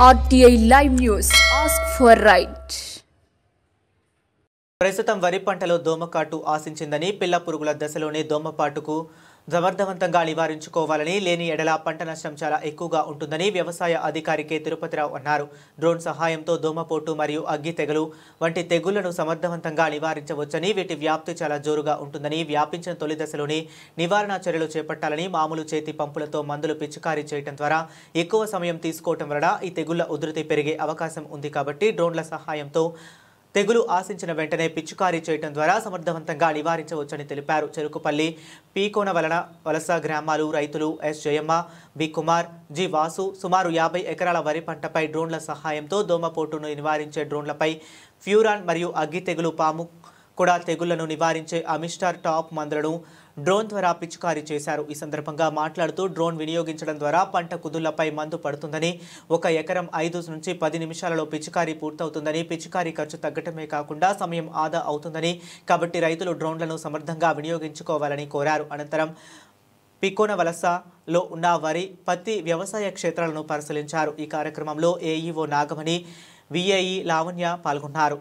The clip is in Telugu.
RTI Live News. Ask for right. ప్రస్తుతం వరి పంటలో దోమకాటు ఆశించిందని పిల్ల పురుగుల దశలోనే దోమపాటుకు సమర్థవంతంగా నివారించుకోవాలని లేని ఎడల పంట నష్టం చాలా ఎక్కువగా ఉంటుందని వ్యవసాయ అధికారి కె తిరుపతిరావు అన్నారు. డ్రోన్ సహాయంతో దోమపోటు మరియు అగ్గి తెగులు వంటి తెగుళ్లను సమర్థవంతంగా నివారించవచ్చని, వీటి వ్యాప్తి చాలా జోరుగా ఉంటుందని, వ్యాపించిన తొలి దశలోనే నివారణ చర్యలు చేపట్టాలని, మామూలు చేతి పంపులతో మందులు పిచికారీ చేయడం ద్వారా ఎక్కువ సమయం తీసుకోవడం వలన ఈ తెగుళ్ల ఉధృతి పెరిగే అవకాశం ఉంది కాబట్టి డ్రోన్ల సహాయంతో తెగులు ఆశించిన వెంటనే పిచికారీ చేయడం ద్వారా సమర్థవంతంగా నివారించవచ్చని తెలిపారు. చెరుకుపల్లి, పీకోన వలస గ్రామాలు రైతులు S Jayamma, B Kumar, G Vasu సుమారు 50 ఎకరాల వరి పంటపై డ్రోన్ల సహాయంతో దోమపోటును నివారించే డ్రోన్లపై ఫ్యూరాన్ మరియు అగ్గి తెగులు, పాము కూడా తెగుళ్లను నివారించే అమిస్టార్ టాప్ మందులను డ్రోన్ ద్వారా పిచికారీ చేశారు. ఈ సందర్భంగా మాట్లాడుతూ డ్రోన్ వినియోగించడం ద్వారా పంట కుదుళ్లపై మందు పడుతుందని, 1 ఎకరం 5 నుంచి 10 నిమిషాలలో పిచికారీ పూర్తవుతుందని, పిచికారీ ఖర్చు తగ్గటమే కాకుండా సమయం ఆదా అవుతుందని, కాబట్టి రైతులు డ్రోన్లను సమర్థంగా వినియోగించుకోవాలని కోరారు. అనంతరం పికోన వలసలో ఉన్న వరి, పత్తి వ్యవసాయ క్షేత్రాలను పరిశీలించారు. ఈ కార్యక్రమంలో ఏఈఓ నాగమణి, విఏఈ లావణ్య పాల్గొన్నారు.